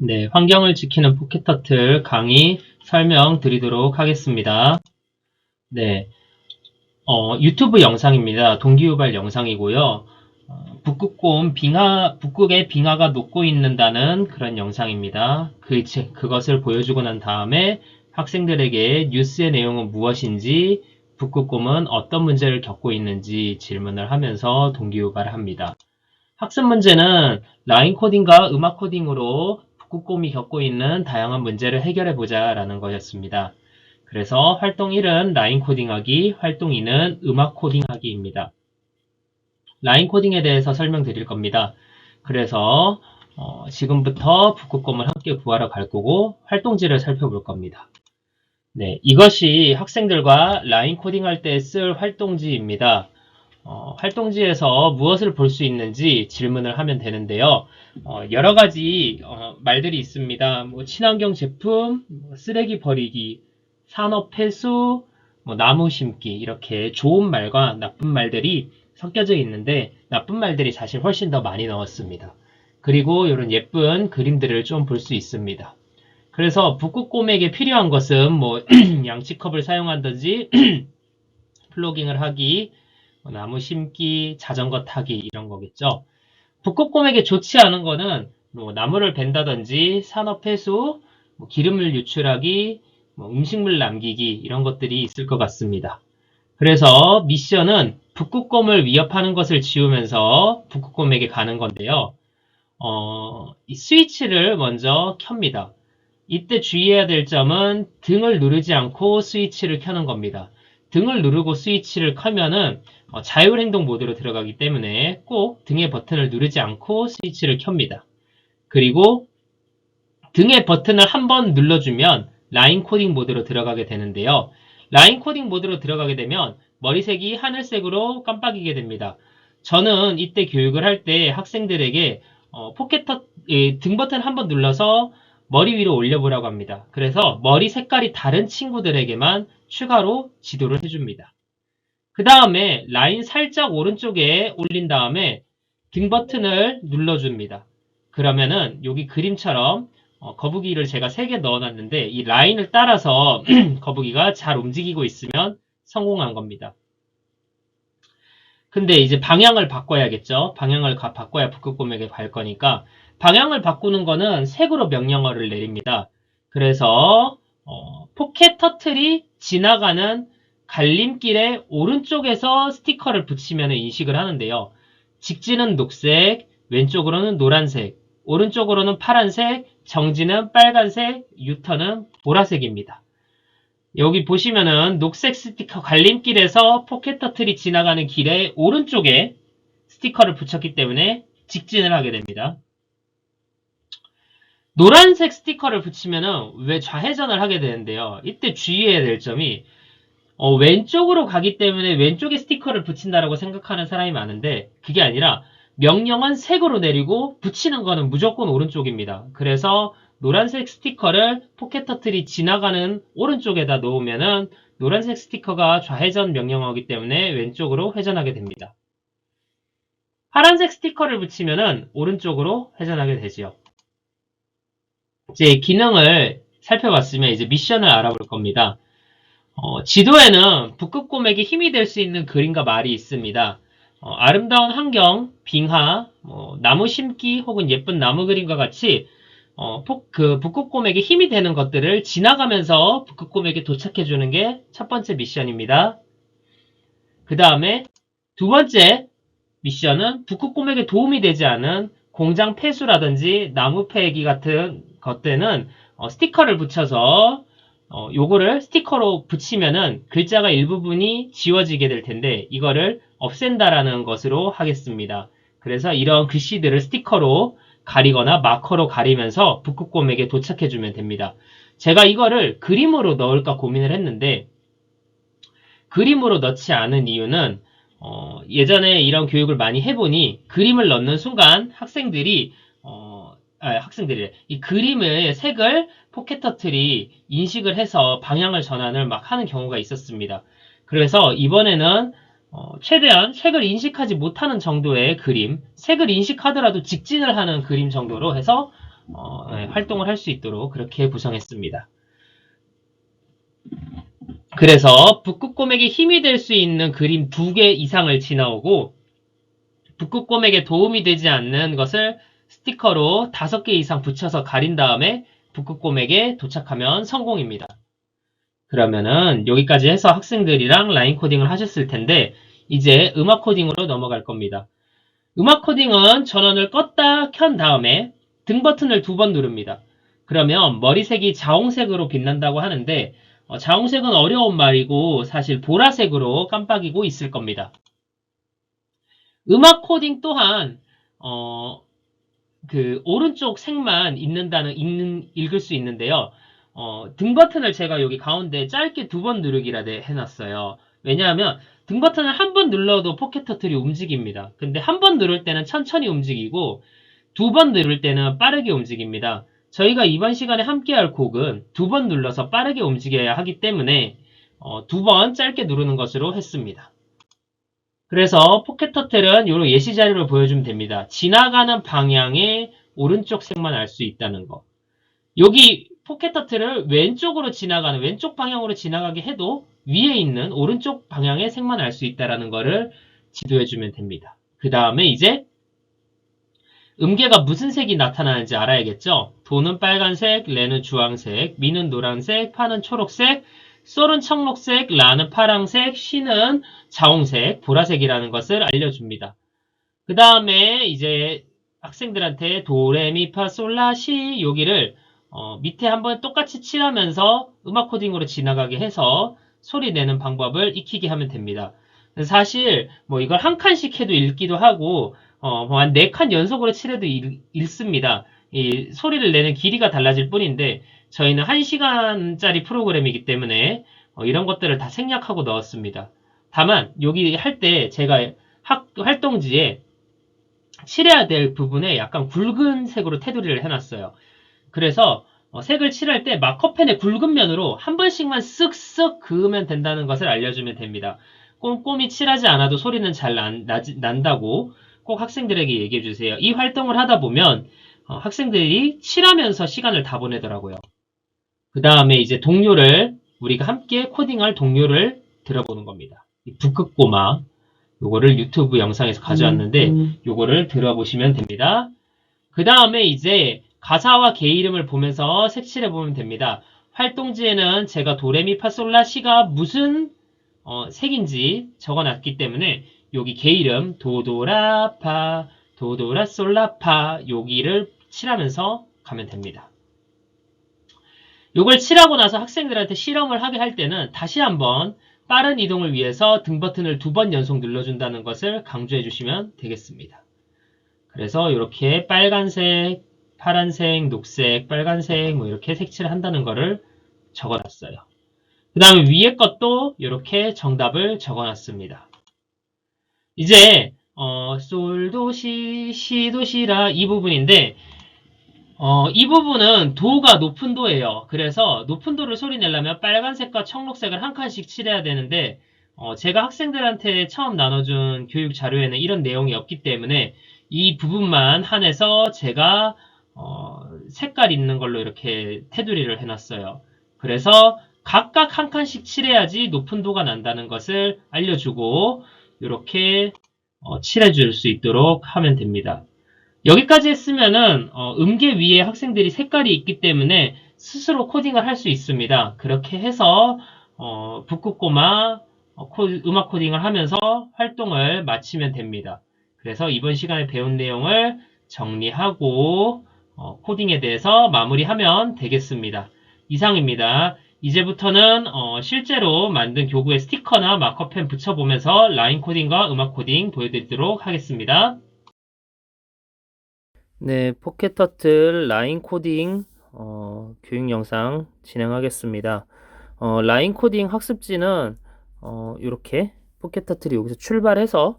네, 환경을 지키는 포켓터틀 강의 설명드리도록 하겠습니다. 네, 유튜브 영상입니다. 동기유발 영상이고요. 북극의 빙하가 녹고 있는다는 그런 영상입니다. 그것을 보여주고 난 다음에 학생들에게 뉴스의 내용은 무엇인지, 북극곰은 어떤 문제를 겪고 있는지 질문을 하면서 동기유발을 합니다. 학습 문제는 라인 코딩과 음악 코딩으로 북극곰이 겪고 있는 다양한 문제를 해결해 보자라는 거였습니다. 그래서 활동 1은 라인 코딩하기, 활동 2는 음악 코딩하기입니다. 라인 코딩에 대해서 설명드릴 겁니다. 그래서 지금부터 북극곰을 함께 구하러 갈 거고 활동지를 살펴볼 겁니다. 네, 이것이 학생들과 라인 코딩할 때 쓸 활동지입니다. 활동지에서 무엇을 볼 수 있는지 질문을 하면 되는데요. 여러 가지 말들이 있습니다. 뭐 친환경 제품, 쓰레기 버리기, 산업 폐수, 나무 심기 이렇게 좋은 말과 나쁜 말들이 섞여져 있는데 나쁜 말들이 사실 훨씬 더 많이 넣었습니다. 그리고 이런 예쁜 그림들을 좀 볼 수 있습니다. 그래서 북극곰에게 필요한 것은 뭐 양치컵을 사용한다든지 플로깅을 하기, 나무 심기, 자전거 타기 이런 거겠죠. 북극곰에게 좋지 않은 거는 뭐 나무를 벤다든지 산업 폐수, 기름을 유출하기, 음식물 남기기 이런 것들이 있을 것 같습니다. 그래서 미션은 북극곰을 위협하는 것을 지우면서 북극곰에게 가는 건데요. 이 스위치를 먼저 켭니다. 이때 주의해야 될 점은 등을 누르지 않고 스위치를 켜는 겁니다. 등을 누르고 스위치를 켜면은 자율행동 모드로 들어가기 때문에 꼭 등의 버튼을 누르지 않고 스위치를 켭니다. 그리고 등의 버튼을 한번 눌러주면 라인 코딩 모드로 들어가게 되는데요. 라인 코딩 모드로 들어가게 되면 머리색이 하늘색으로 깜빡이게 됩니다. 저는 이때 교육을 할 때 학생들에게 등 버튼 한번 눌러서 머리 위로 올려보라고 합니다. 그래서 머리 색깔이 다른 친구들에게만 추가로 지도를 해줍니다. 그 다음에 라인 살짝 오른쪽에 올린 다음에 등 버튼을 눌러줍니다. 그러면은 여기 그림처럼 거북이를 제가 3개 넣어놨는데 이 라인을 따라서 거북이가 잘 움직이고 있으면 성공한 겁니다. 근데 이제 방향을 바꿔야겠죠. 방향을 바꿔야 북극곰에게 갈 거니까 방향을 바꾸는 거는 색으로 명령어를 내립니다. 그래서 포켓 터틀이 지나가는 갈림길의 오른쪽에서 스티커를 붙이면 인식을 하는데요. 직진은 녹색, 왼쪽으로는 노란색, 오른쪽으로는 파란색, 정지는 빨간색, 유턴은 보라색입니다. 여기 보시면은 녹색 스티커 갈림길에서 포켓 터틀이 지나가는 길의 오른쪽에 스티커를 붙였기 때문에 직진을 하게 됩니다. 노란색 스티커를 붙이면은 왜 좌회전을 하게 되는데요. 이때 주의해야 될 점이 왼쪽으로 가기 때문에 왼쪽에 스티커를 붙인다라고 생각하는 사람이 많은데 그게 아니라 명령은 색으로 내리고 붙이는 거는 무조건 오른쪽입니다. 그래서 노란색 스티커를 포켓 터틀이 지나가는 오른쪽에다 놓으면은 노란색 스티커가 좌회전 명령어이기 때문에 왼쪽으로 회전하게 됩니다. 파란색 스티커를 붙이면은 오른쪽으로 회전하게 되지요. 이제 기능을 살펴봤으면 이제 미션을 알아볼 겁니다. 지도에는 북극곰에게 힘이 될 수 있는 그림과 말이 있습니다. 아름다운 환경, 빙하, 나무 심기 혹은 예쁜 나무 그림과 같이 북극곰에게 힘이 되는 것들을 지나가면서 북극곰에게 도착해주는 게 첫 번째 미션입니다. 그 다음에 두 번째 미션은 북극곰에게 도움이 되지 않은 공장 폐수라든지 나무 폐기 같은 것들은 스티커를 붙여서 요거를 스티커로 붙이면은 글자가 일부분이 지워지게 될 텐데 이거를 없앤다라는 것으로 하겠습니다. 그래서 이런 글씨들을 스티커로 가리거나 마커로 가리면서 북극곰에게 도착해주면 됩니다. 제가 이거를 그림으로 넣을까 고민을 했는데 그림으로 넣지 않은 이유는 예전에 이런 교육을 많이 해보니 그림을 넣는 순간 학생들이 이 그림의 색을 포켓 터틀이 인식을 해서 방향을 전환을 막 하는 경우가 있었습니다. 그래서 이번에는 최대한 색을 인식하지 못하는 정도의 그림, 색을 인식하더라도 직진을 하는 그림 정도로 해서 활동을 할 수 있도록 그렇게 구성했습니다. 그래서 북극곰에게 힘이 될 수 있는 그림 2개 이상을 지나오고 북극곰에게 도움이 되지 않는 것을 스티커로 5개 이상 붙여서 가린 다음에 북극곰에게 도착하면 성공입니다. 그러면은 여기까지 해서 학생들이랑 라인 코딩을 하셨을 텐데 이제 음악 코딩으로 넘어갈 겁니다. 음악 코딩은 전원을 껐다 켠 다음에 등 버튼을 2번 누릅니다. 그러면 머리색이 자홍색으로 빛난다고 하는데 자홍색은 어려운 말이고 사실 보라색으로 깜빡이고 있을 겁니다. 음악 코딩 또한 그 오른쪽 색만 읽을 수 있는데요. 등 버튼을 제가 여기 가운데 짧게 2번 누르기라 해놨어요. 왜냐하면 등 버튼을 한 번 눌러도 포켓 터틀이 움직입니다. 근데 한 번 누를 때는 천천히 움직이고 2번 누를 때는 빠르게 움직입니다. 저희가 이번 시간에 함께할 곡은 2번 눌러서 빠르게 움직여야 하기 때문에 2번 짧게 누르는 것으로 했습니다. 그래서 포켓 터틀은 이런 예시 자료를 보여주면 됩니다. 지나가는 방향의 오른쪽 색만 알 수 있다는 거. 여기 포켓 터틀을 왼쪽 방향으로 지나가게 해도 위에 있는 오른쪽 방향의 색만 알 수 있다는 거를 지도해주면 됩니다. 그 다음에 이제 음계가 무슨 색이 나타나는지 알아야겠죠? 도는 빨간색, 레는 주황색, 미는 노란색, 파는 초록색, 솔은 청록색, 라는 파랑색, 시는 자홍색, 보라색이라는 것을 알려줍니다. 그 다음에 이제 학생들한테 도레미파솔라시 여기를 밑에 한번 똑같이 칠하면서 음악 코딩으로 지나가게 해서 소리 내는 방법을 익히게 하면 됩니다. 사실 뭐 이걸 한 칸씩 해도 읽기도 하고 한 4칸 연속으로 칠해도 읽습니다. 이 소리를 내는 길이가 달라질 뿐인데 저희는 1시간짜리 프로그램이기 때문에 이런 것들을 다 생략하고 넣었습니다. 다만 여기 할 때 제가 활동지에 칠해야 될 부분에 약간 굵은 색으로 테두리를 해놨어요. 그래서 색을 칠할 때 마커펜의 굵은 면으로 한 번씩만 쓱쓱 그으면 된다는 것을 알려주면 됩니다. 꼼꼼히 칠하지 않아도 소리는 잘 난다고 꼭 학생들에게 얘기해 주세요. 이 활동을 하다 보면 학생들이 칠하면서 시간을 다 보내더라고요. 그 다음에 이제 우리가 함께 코딩할 동료를 들어보는 겁니다. 북극고마 요거를 유튜브 영상에서 가져왔는데 요거를 들어보시면 됩니다. 그 다음에 이제 가사와 개 이름을 보면서 색칠해 보면 됩니다. 활동지에는 제가 도레미파솔라시가 무슨 색인지 적어놨기 때문에 여기 개 이름 도도라파 도도라솔라파 여기를 칠하면서 가면 됩니다. 요걸 칠하고 나서 학생들한테 실험을 하게 할 때는 다시 한번 빠른 이동을 위해서 등 버튼을 2번 연속 눌러준다는 것을 강조해 주시면 되겠습니다. 그래서 이렇게 빨간색, 파란색, 녹색, 빨간색 뭐 이렇게 색칠을 한다는 거를 적어놨어요. 그 다음에 위에 것도 이렇게 정답을 적어놨습니다. 이제 솔도시, 시도시라 이 부분인데 이 부분은 도가 높은 도예요. 그래서 높은 도를 소리 내려면 빨간색과 청록색을 한 칸씩 칠해야 되는데 제가 학생들한테 처음 나눠준 교육 자료에는 이런 내용이 없기 때문에 이 부분만 한해서 제가 색깔 있는 걸로 이렇게 테두리를 해놨어요. 그래서 각각 한 칸씩 칠해야지 높은 도가 난다는 것을 알려주고 이렇게 칠해줄 수 있도록 하면 됩니다. 여기까지 했으면은 음계 위에 학생들이 색깔이 있기 때문에 스스로 코딩을 할 수 있습니다. 그렇게 해서 북극고마 음악 코딩을 하면서 활동을 마치면 됩니다. 그래서 이번 시간에 배운 내용을 정리하고 코딩에 대해서 마무리하면 되겠습니다. 이상입니다. 이제부터는 실제로 만든 교구에 스티커나 마커펜 붙여보면서 라인 코딩과 음악 코딩 보여드리도록 하겠습니다. 네, 포켓터틀 라인 코딩 교육 영상 진행하겠습니다. 라인 코딩 학습지는 이렇게 포켓터틀이 여기서 출발해서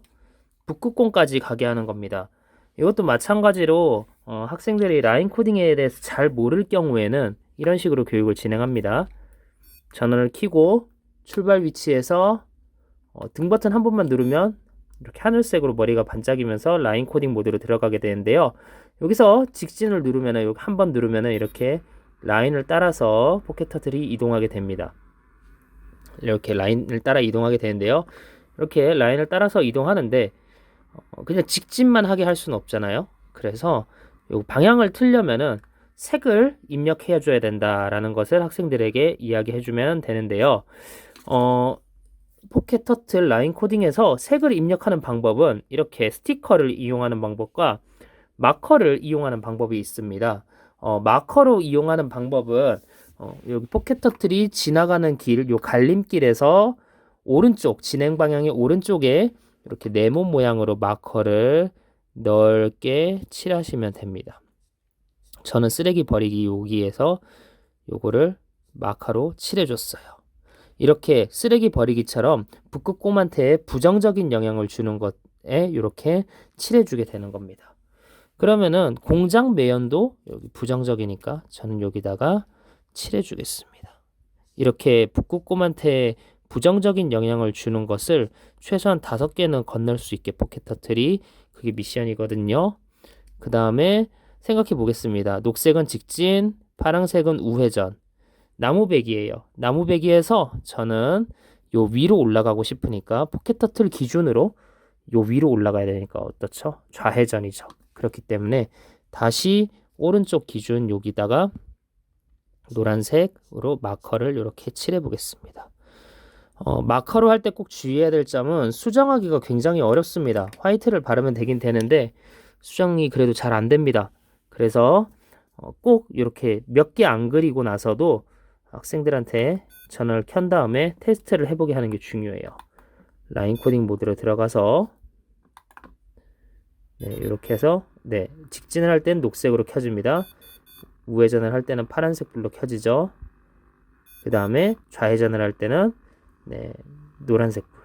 북극곰까지 가게 하는 겁니다. 이것도 마찬가지로 학생들이 라인 코딩에 대해서 잘 모를 경우에는 이런 식으로 교육을 진행합니다. 전원을 켜고 출발 위치에서 등 버튼 한 번만 누르면 이렇게 하늘색으로 머리가 반짝이면서 라인 코딩 모드로 들어가게 되는데요. 여기서 직진을 누르면은 여기 한 번 누르면은 이렇게 라인을 따라서 포켓터틀이 이동하게 됩니다. 이렇게 라인을 따라 이동하게 되는데요. 이렇게 라인을 따라서 이동하는데 그냥 직진만 하게 할 수는 없잖아요. 그래서 요 방향을 틀려면은 색을 입력해 줘야 된다라는 것을 학생들에게 이야기해 주면 되는데요. 포켓터틀 라인 코딩에서 색을 입력하는 방법은 이렇게 스티커를 이용하는 방법과 마커를 이용하는 방법이 있습니다. 마커로 이용하는 방법은 여기 포켓터틀이 지나가는 길, 요 갈림길에서 오른쪽, 진행 방향의 오른쪽에 이렇게 네모 모양으로 마커를 넓게 칠하시면 됩니다. 저는 쓰레기 버리기 여기에서 요거를 마카로 칠해줬어요. 이렇게 쓰레기 버리기처럼 북극곰한테 부정적인 영향을 주는 것에 이렇게 칠해주게 되는 겁니다. 그러면은 공장 매연도 여기 부정적이니까 저는 여기다가 칠해주겠습니다. 이렇게 북극곰한테 부정적인 영향을 주는 것을 최소한 5개는 건널 수 있게 포켓터틀이 그게 미션이거든요. 그 다음에 생각해 보겠습니다. 녹색은 직진, 파란색은 우회전, 나무배기예요. 나무배기에서 저는 요 위로 올라가고 싶으니까 포켓터틀 기준으로 요 위로 올라가야 되니까 어떻죠? 좌회전이죠. 그렇기 때문에 다시 오른쪽 기준 여기다가 노란색으로 마커를 이렇게 칠해 보겠습니다. 마커로 할 때 꼭 주의해야 될 점은 수정하기가 굉장히 어렵습니다. 화이트를 바르면 되긴 되는데 수정이 그래도 잘 안 됩니다. 그래서 꼭 이렇게 몇 개 안 그리고 나서도 학생들한테 전원을 켠 다음에 테스트를 해보게 하는 게 중요해요. 라인 코딩 모드로 들어가서 네, 이렇게 해서 네, 직진을 할 땐 녹색으로 켜집니다. 우회전을 할 때는 파란색 불로 켜지죠. 그 다음에 좌회전을 할 때는 네, 노란색 불.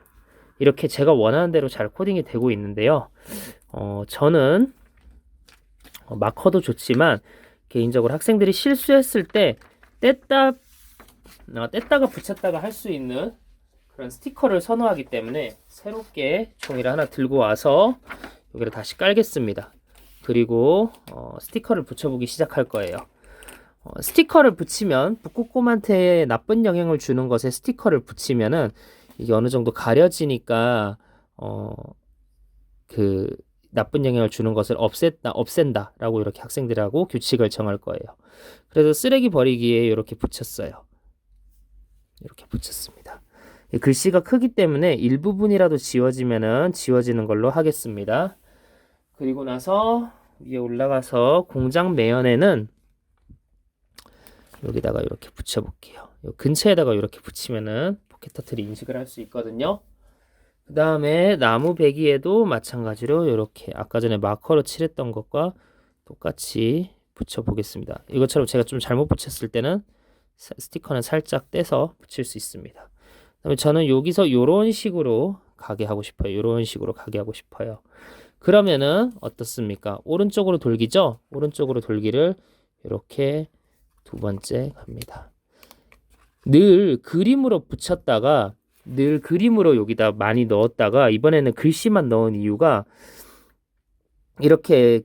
이렇게 제가 원하는 대로 잘 코딩이 되고 있는데요. 저는 마커도 좋지만 개인적으로 학생들이 실수했을 때 뗐다가 붙였다가 할 수 있는 그런 스티커를 선호하기 때문에 새롭게 종이를 하나 들고 와서 여기를 다시 깔겠습니다. 그리고 스티커를 붙여보기 시작할 거예요. 스티커를 붙이면 북극곰한테 나쁜 영향을 주는 것에 스티커를 붙이면은 이게 어느 정도 가려지니까 그 나쁜 영향을 주는 것을 없앤다라고 이렇게 학생들하고 규칙을 정할 거예요. 그래서 쓰레기 버리기에 이렇게 붙였어요. 이렇게 붙였습니다. 글씨가 크기 때문에 일부분이라도 지워지면은 지워지는 걸로 하겠습니다. 그리고 나서 위에 올라가서 공장 매연에는 여기다가 이렇게 붙여볼게요. 근처에다가 이렇게 붙이면은 포켓터틀이 인식을 할 수 있거든요. 그 다음에 나무 배기에도 마찬가지로 이렇게 아까 전에 마커로 칠했던 것과 똑같이 붙여보겠습니다. 이것처럼 제가 좀 잘못 붙였을 때는 스티커는 살짝 떼서 붙일 수 있습니다. 그다음에 저는 여기서 이런 식으로 가게 하고 싶어요. 이런 식으로 가게 하고 싶어요. 그러면은 어떻습니까? 오른쪽으로 돌기죠? 오른쪽으로 돌기를 이렇게 2번째 갑니다. 늘 그림으로 붙였다가 늘 그림으로 여기다 많이 넣었다가 이번에는 글씨만 넣은 이유가 이렇게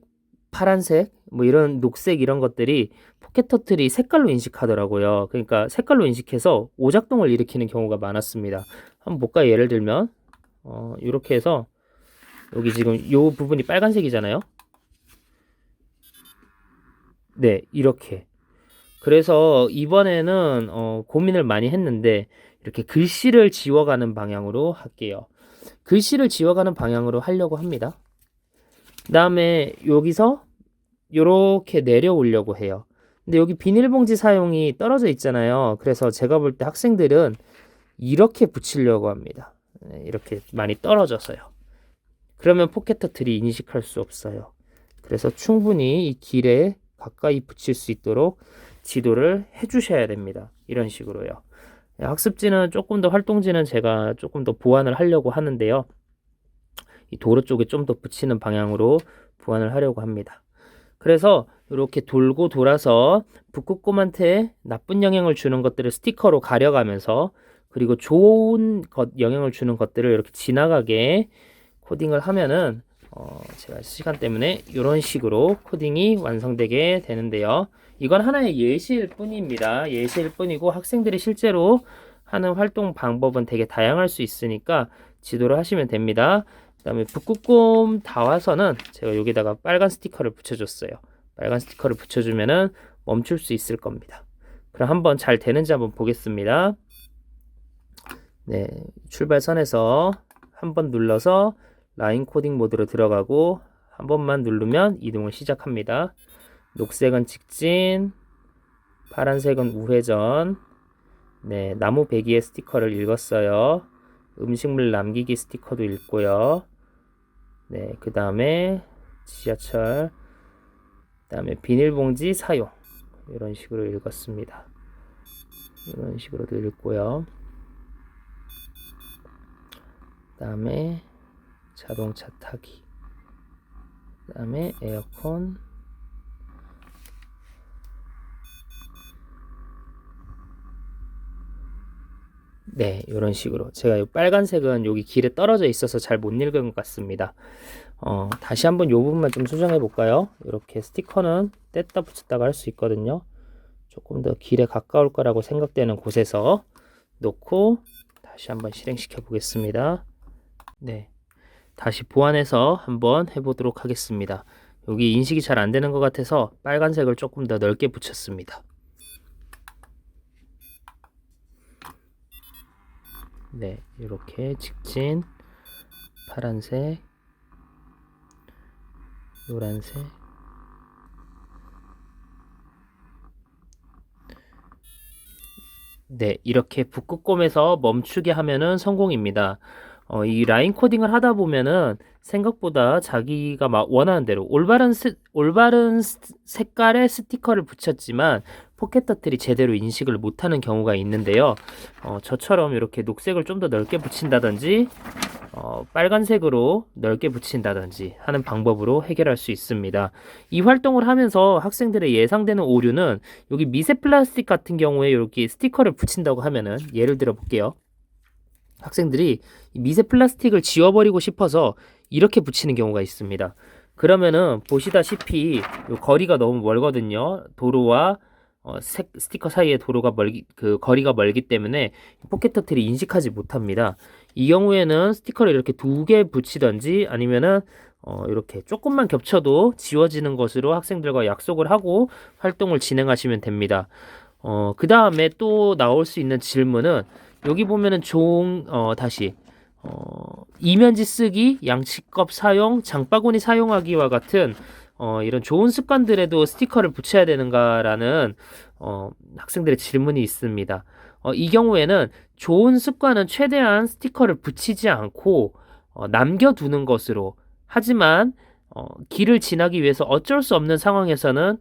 파란색 뭐 이런 녹색 이런 것들이 포켓터틀이 색깔로 인식하더라고요. 그러니까 색깔로 인식해서 오작동을 일으키는 경우가 많았습니다. 한번 볼까요? 예를 들면 이렇게 해서 여기 지금 이 부분이 빨간색이잖아요. 네, 이렇게. 그래서 이번에는 고민을 많이 했는데 이렇게 글씨를 지워가는 방향으로 할게요. 글씨를 지워가는 방향으로 하려고 합니다. 그 다음에 여기서 이렇게 내려오려고 해요. 근데 여기 비닐봉지 사용이 떨어져 있잖아요. 그래서 제가 볼 때 학생들은 이렇게 붙이려고 합니다. 이렇게 많이 떨어져서요. 그러면 포켓터틀이 인식할 수 없어요. 그래서 충분히 이 길에 가까이 붙일 수 있도록 지도를 해주셔야 됩니다. 이런 식으로요. 학습지는 조금 더 활동지는 제가 조금 더 보완을 하려고 하는데요. 이 도로 쪽에 좀 더 붙이는 방향으로 보완을 하려고 합니다. 그래서 이렇게 돌고 돌아서 북극곰한테 나쁜 영향을 주는 것들을 스티커로 가려가면서 그리고 좋은 영향을 주는 것들을 이렇게 지나가게 코딩을 하면은 제가 시간 때문에 이런 식으로 코딩이 완성되게 되는데요. 이건 하나의 예시일 뿐입니다. 예시일 뿐이고 학생들이 실제로 하는 활동 방법은 되게 다양할 수 있으니까 지도를 하시면 됩니다. 그 다음에 북극곰 다 와서는 제가 여기다가 빨간 스티커를 붙여줬어요. 빨간 스티커를 붙여주면은 멈출 수 있을 겁니다. 그럼 한번 잘 되는지 한번 보겠습니다. 네, 출발선에서 한번 눌러서 라인 코딩 모드로 들어가고 한 번만 누르면 이동을 시작합니다. 녹색은 직진, 파란색은 우회전. 네, 나무 배기의 스티커를 읽었어요. 음식물 남기기 스티커도 읽고요. 네, 그 다음에 지하철, 그 다음에 비닐봉지 사용, 이런 식으로 읽었습니다. 이런 식으로도 읽고요. 그 다음에 자동차 타기, 그 다음에 에어컨, 네, 이런 식으로. 제가 이 빨간색은 여기 길에 떨어져 있어서 잘 못 읽은 것 같습니다. 다시 한번 이 부분만 좀 수정해 볼까요? 이렇게 스티커는 뗐다 붙였다가 할 수 있거든요. 조금 더 길에 가까울 거라고 생각되는 곳에서 놓고 다시 한번 실행시켜 보겠습니다. 네, 다시 보완해서 한번 해보도록 하겠습니다. 여기 인식이 잘 안 되는 것 같아서 빨간색을 조금 더 넓게 붙였습니다. 네, 이렇게 직진, 파란색, 노란색, 네, 이렇게 북극곰에서 멈추게 하면은 성공입니다. 이 라인 코딩을 하다 보면은 생각보다 자기가 막 원하는 대로 올바른 색깔의 스티커를 붙였지만 포켓 터틀이 제대로 인식을 못하는 경우가 있는데요. 저처럼 이렇게 녹색을 좀 더 넓게 붙인다든지 빨간색으로 넓게 붙인다든지 하는 방법으로 해결할 수 있습니다. 이 활동을 하면서 학생들의 예상되는 오류는 여기 미세 플라스틱 같은 경우에 이렇게 스티커를 붙인다고 하면은 예를 들어 볼게요. 학생들이 미세 플라스틱을 지워버리고 싶어서 이렇게 붙이는 경우가 있습니다. 그러면은 보시다시피 거리가 너무 멀거든요. 도로와 스티커 사이의 거리가 멀기 때문에 포켓 터틀이 인식하지 못합니다. 이 경우에는 스티커를 이렇게 2개 붙이던지 아니면은 이렇게 조금만 겹쳐도 지워지는 것으로 학생들과 약속을 하고 활동을 진행하시면 됩니다. 그 다음에 또 나올 수 있는 질문은 여기 보면은 이면지 쓰기, 양치컵 사용, 장바구니 사용하기와 같은 이런 좋은 습관들에도 스티커를 붙여야 되는가라는 학생들의 질문이 있습니다. 이 경우에는 좋은 습관은 최대한 스티커를 붙이지 않고 남겨두는 것으로, 하지만 길을 지나기 위해서 어쩔 수 없는 상황에서는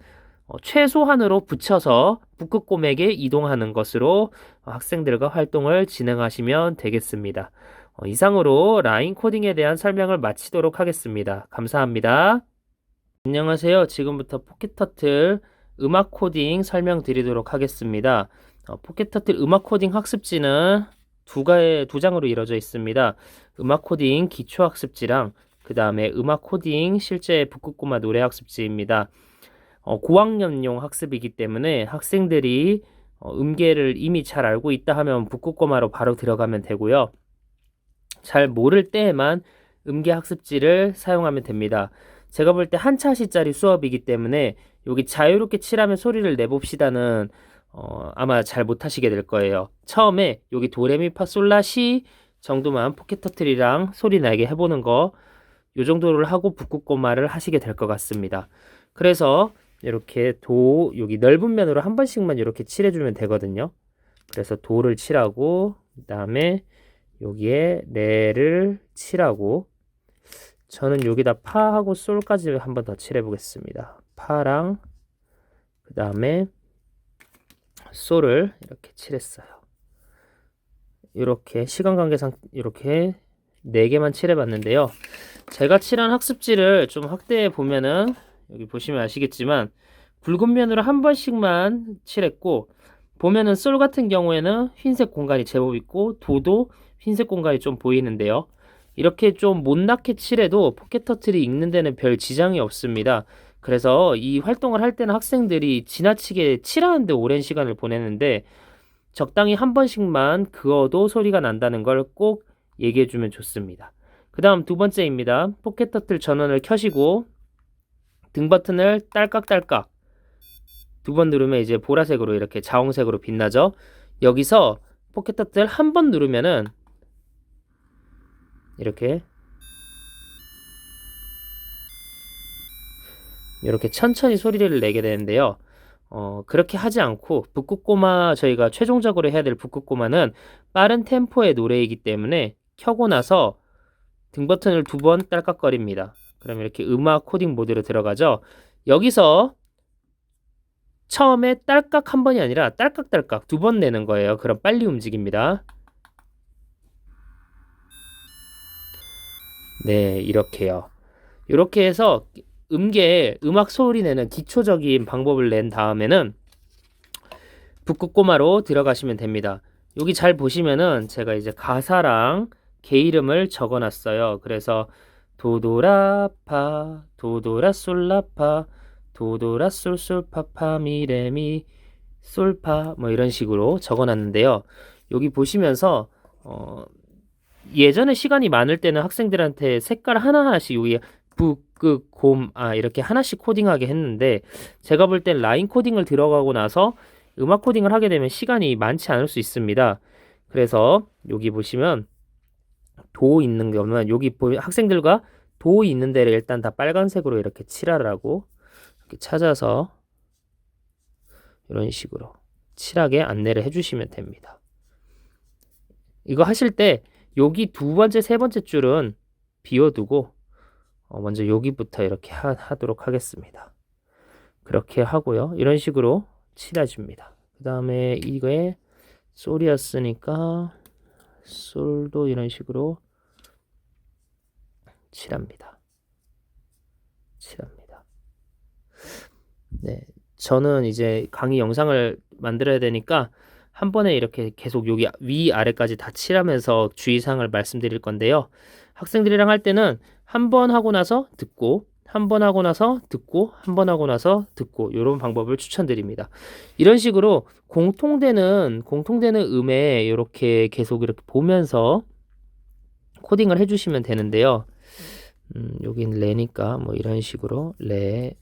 최소한으로 붙여서 북극곰에게 이동하는 것으로 학생들과 활동을 진행하시면 되겠습니다. 이상으로 라인 코딩에 대한 설명을 마치도록 하겠습니다. 감사합니다. 안녕하세요. 지금부터 포켓터틀 음악 코딩 설명드리도록 하겠습니다. 포켓터틀 음악 코딩 학습지는 두 장으로 이루어져 있습니다. 음악 코딩 기초 학습지랑 그 다음에 음악 코딩 실제 북극곰아 노래 학습지입니다. 고학년용 학습이기 때문에 학생들이 음계를 이미 잘 알고 있다 하면 북극곰아로 바로 들어가면 되고요. 잘 모를 때에만 음계 학습지를 사용하면 됩니다. 제가 볼 때 한 차시짜리 수업이기 때문에 여기 자유롭게 칠하면 소리를 내봅시다는 아마 잘 못하시게 될 거예요. 처음에 여기 도레미파솔라시 정도만 포켓 터틀이랑 소리 나게 해보는 거, 요 정도를 하고 북극곰아를 하시게 될 것 같습니다. 그래서 이렇게 여기 넓은 면으로 한 번씩만 이렇게 칠해주면 되거든요. 그래서 도를 칠하고, 그 다음에 여기에 레를 칠하고, 저는 여기다 파하고 솔까지 한 번 더 칠해 보겠습니다. 파랑 그 다음에 솔을 이렇게 칠했어요. 이렇게 시간 관계상 이렇게 4개만 칠해 봤는데요. 제가 칠한 학습지를 좀 확대해 보면은 여기 보시면 아시겠지만 붉은 면으로 한 번씩만 칠했고, 보면은 솔 같은 경우에는 흰색 공간이 제법 있고 도도 흰색 공간이 좀 보이는데요. 이렇게 좀 못나게 칠해도 포켓 터틀이 읽는 데는 별 지장이 없습니다. 그래서 이 활동을 할 때는 학생들이 지나치게 칠하는데 오랜 시간을 보내는데 적당히 한 번씩만 그어도 소리가 난다는 걸 꼭 얘기해 주면 좋습니다. 그 다음 두 번째입니다. 포켓 터틀 전원을 켜시고 등 버튼을 딸깍딸깍 두 번 누르면 이제 보라색으로 이렇게 자홍색으로 빛나죠. 여기서 포켓 터틀 한 번 누르면은 이렇게 천천히 소리를 내게 되는데요. 그렇게 하지 않고 북극고마 저희가 최종적으로 해야 될 북극고마는 빠른 템포의 노래이기 때문에 켜고 나서 등 버튼을 두 번 딸깍거립니다. 그럼 이렇게 음악 코딩 모드로 들어가죠. 여기서 처음에 딸깍 한 번이 아니라 딸깍딸깍 두 번 내는 거예요. 그럼 빨리 움직입니다. 네, 이렇게요. 이렇게 해서 음악 소리 내는 기초적인 방법을 낸 다음에는 북극고마로 들어가시면 됩니다. 여기 잘 보시면은 제가 이제 가사랑 개 이름을 적어 놨어요. 그래서 도도라파 도도라솔라파 도도라솔솔파파 미레미 솔파 뭐 이런 식으로 적어 놨는데요. 여기 보시면서 예전에 시간이 많을 때는 학생들한테 색깔 하나하나씩 여기 북극, 곰, 이렇게 하나씩 코딩하게 했는데 제가 볼 땐 라인 코딩을 들어가고 나서 음악 코딩을 하게 되면 시간이 많지 않을 수 있습니다. 그래서 여기 보시면 도 있는 경우는 여기 학생들과 도 있는 데를 일단 다 빨간색으로 이렇게 칠하라고 이렇게 찾아서 이런 식으로 칠하게 안내를 해주시면 됩니다. 이거 하실 때 여기 두 번째, 세 번째 줄은 비워두고 먼저 여기부터 이렇게 하도록 하겠습니다. 그렇게 하고요. 이런 식으로 칠해줍니다. 그 다음에 이거에 솔이었으니까 솔도 이런 식으로 칠합니다. 네, 저는 이제 강의 영상을 만들어야 되니까 한 번에 이렇게 계속 여기 위아래까지 다 칠하면서 주의사항을 말씀드릴 건데요. 학생들이랑 할 때는 한 번 하고 나서 듣고 한 번 하고 나서 듣고 한 번 하고 나서 듣고 이런 방법을 추천드립니다. 이런 식으로 공통되는 음에 이렇게 계속 이렇게 보면서 코딩을 해주시면 되는데요. 여긴 레니까 뭐 이런 식으로 레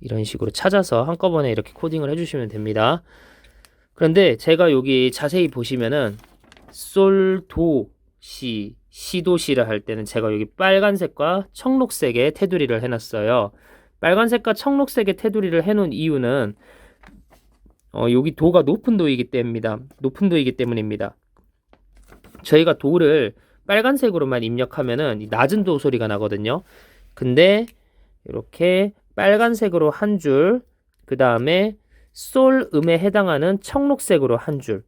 이런 식으로 찾아서 한꺼번에 이렇게 코딩을 해주시면 됩니다. 그런데 제가 여기 자세히 보시면은 솔, 도, 시, 시도, 시를 할 때는 제가 여기 빨간색과 청록색의 테두리를 해놨어요. 빨간색과 청록색의 테두리를 해놓은 이유는 여기 도가 높은 도이기 때문입니다. 저희가 도를 빨간색으로만 입력하면은 낮은 도 소리가 나거든요. 근데 이렇게 빨간색으로 한 줄, 그 다음에 솔 음에 해당하는 청록색으로 한 줄,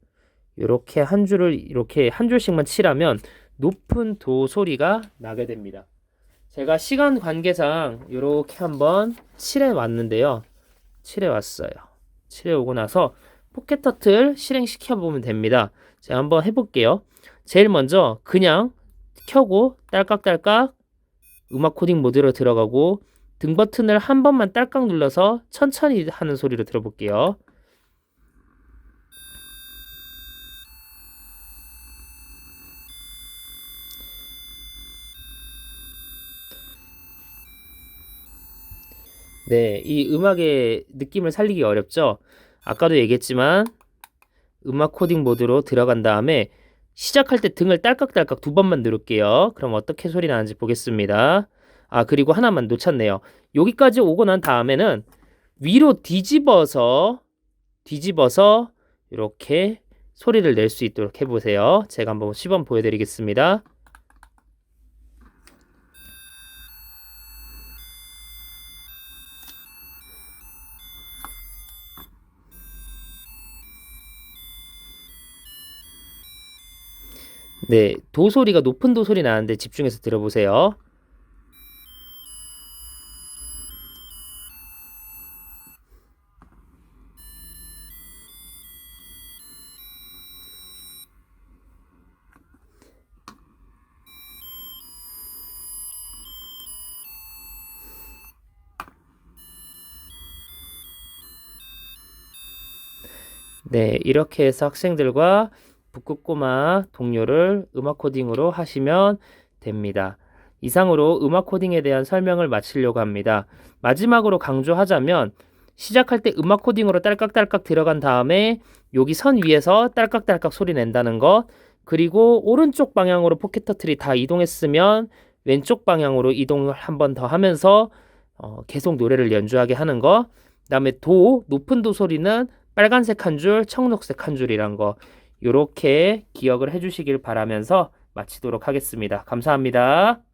이렇게 한 줄을 이렇게 한 줄씩만 칠하면 높은 도 소리가 나게 됩니다. 제가 시간 관계상 이렇게 한번 칠해 왔는데요. 칠해 오고 나서 포켓 터틀 실행시켜 보면 됩니다. 제가 한번 해볼게요. 제일 먼저 그냥 켜고 딸깍딸깍 음악 코딩 모드로 들어가고 등 버튼을 한 번만 딸깍 눌러서 천천히 하는 소리로 들어볼게요. 네, 이 음악의 느낌을 살리기 어렵죠? 아까도 얘기했지만 음악 코딩 모드로 들어간 다음에 시작할 때 등을 딸깍딸깍 두 번만 누를게요. 그럼 어떻게 소리 나는지 보겠습니다. 그리고 하나만 놓쳤네요. 여기까지 오고 난 다음에는 위로 뒤집어서 이렇게 소리를 낼 수 있도록 해보세요. 제가 한번 시범 보여드리겠습니다. 네, 도 소리가 높은 도 소리 나는데 집중해서 들어보세요. 네, 이렇게 해서 학생들과 북극꼬마 동요를 음악 코딩으로 하시면 됩니다. 이상으로 음악 코딩에 대한 설명을 마치려고 합니다. 마지막으로 강조하자면 시작할 때 음악 코딩으로 딸깍딸깍 들어간 다음에 여기 선 위에서 딸깍딸깍 소리 낸다는 것, 그리고 오른쪽 방향으로 포켓 터틀이 다 이동했으면 왼쪽 방향으로 이동을 한 번 더 하면서 계속 노래를 연주하게 하는 거, 그다음에 도, 높은 도 소리는 빨간색 한 줄, 청록색 한 줄이란 거 요렇게 기억을 해주시길 바라면서 마치도록 하겠습니다. 감사합니다.